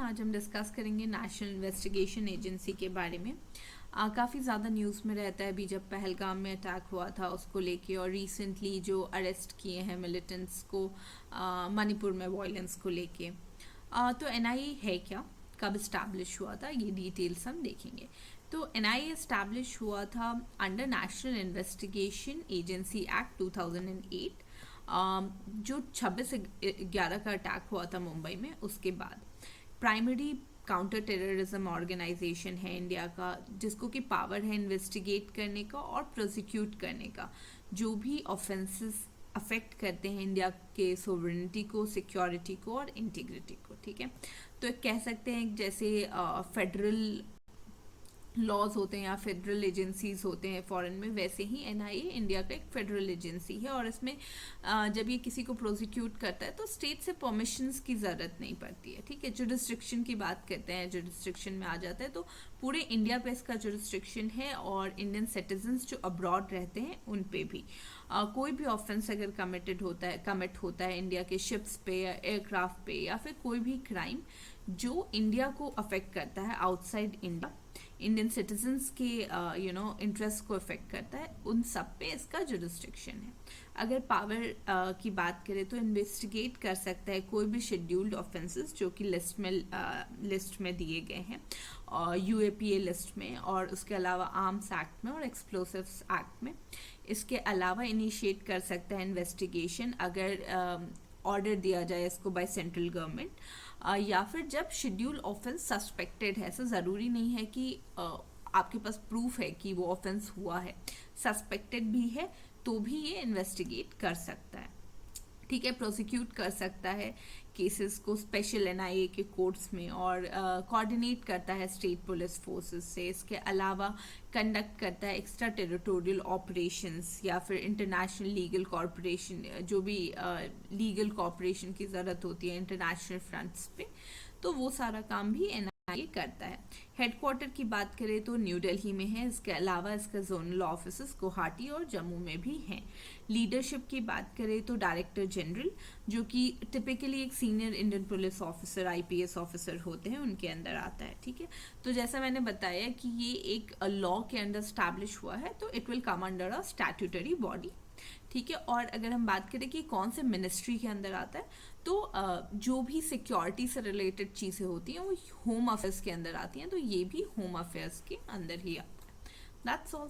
आज हम डिस्कस करेंगे नेशनल इन्वेस्टिगेशन एजेंसी के बारे में। काफ़ी ज़्यादा न्यूज़ में रहता है अभी जब पहलगाम में अटैक हुआ था उसको लेके, और रिसेंटली जो अरेस्ट किए हैं मिलिटेंट्स को मणिपुर में वायलेंस को लेके। तो एनआईए है क्या, कब इस्टेब्लिश हुआ था, ये डिटेल्स हम देखेंगे। तो एनआईए इस्टेब्लिश हुआ था under national investigation agency act 2008, जो 26/11 का अटैक हुआ था मुंबई में। उसके बाद प्राइमरी काउंटर टेररिज्म ऑर्गेनाइजेशन है इंडिया का, जिसको कि पावर है इन्वेस्टिगेट करने का और प्रोसिक्यूट करने का, जो भी ऑफेंसेस अफेक्ट करते हैं इंडिया के सोवरेनिटी को, सिक्योरिटी को और इंटीग्रिटी को। ठीक है, तो एक कह सकते हैं जैसे फेडरल लॉज होते हैं या फेडरल एजेंसीज होते हैं फॉरेन में, वैसे ही एनआईए इंडिया का एक फेडरल एजेंसी है। और इसमें जब ये किसी को प्रोसिक्यूट करता है तो स्टेट से परमिशंस की ज़रूरत नहीं पड़ती है। ठीक है, जुरिस्डिक्शन की बात करते हैं, जुरिस्डिक्शन में आ जाता है तो पूरे इंडिया पे इसका जुरिस्डिक्शन है, और इंडियन सिटीजन्स जो अब्रॉड रहते हैं उन पे भी कोई भी ऑफेंस अगर कमिट होता है इंडिया के शिप्स पे या एयरक्राफ्ट पे, या फिर कोई भी क्राइम जो इंडिया को अफेक्ट करता है आउटसाइड इंडिया, इंडियन सिटीजन्स के इंटरेस्ट को इफेक्ट करता है, उन सब पे इसका जुरिस्डिक्शन है। अगर पावर की बात करें तो इन्वेस्टिगेट कर सकता है कोई भी शेड्यूल्ड ऑफेंसेस जो कि लिस्ट में दिए गए हैं, और यूएपीए लिस्ट में, और उसके अलावा आर्म्स एक्ट में और एक्सप्लोसिव्स एक्ट में। इसके अलावा इनिशिएट कर सकता है इन्वेस्टिगेशन अगर ऑर्डर दिया जाए इसको बाय सेंट्रल गवर्नमेंट, या फिर जब शेड्यूल ऑफेंस सस्पेक्टेड है। ऐसा ज़रूरी नहीं है कि आपके पास प्रूफ है कि वो ऑफेंस हुआ है, सस्पेक्टेड भी है तो भी ये इन्वेस्टिगेट कर सकता है। ठीक है, प्रोसिक्यूट कर सकता है केसेस को स्पेशल एनआईए के कोर्ट्स में, और कोऑर्डिनेट करता है स्टेट पुलिस फोर्सेस से। इसके अलावा कंडक्ट करता है एक्स्ट्रा टेरिटोरियल ऑपरेशंस या फिर इंटरनेशनल लीगल कॉर्पोरेशन, जो भी लीगल कॉर्पोरेशन की ज़रूरत होती है इंटरनेशनल फ्रंट्स पे, तो वो सारा काम भी एनआईए करता है। हेडक्वार्टर की बात करें तो न्यू दिल्ली में है। इसके अलावा इसका जोनल ऑफिस गुवाहाटी और जम्मू में भी हैं। लीडरशिप की बात करें तो डायरेक्टर जनरल, जो कि टिपिकली एक senior Indian police officer, IPS officer होते हैं, उनके अंदर आता है। ठीक है, तो जैसा मैंने बताया कि ये एक लॉ के अंडर स्टैब्लिश हुआ है, तो it will come under a statutory body. ठीक है, और अगर हम बात करें कि कौन से मिनिस्ट्री के अंदर आता है, तो जो भी सिक्योरिटी से रिलेटेड चीज़ें होती हैं वो होम अफेयर्स के अंदर आती हैं, तो ये भी होम अफेयर्स के अंदर ही आता है। That's all.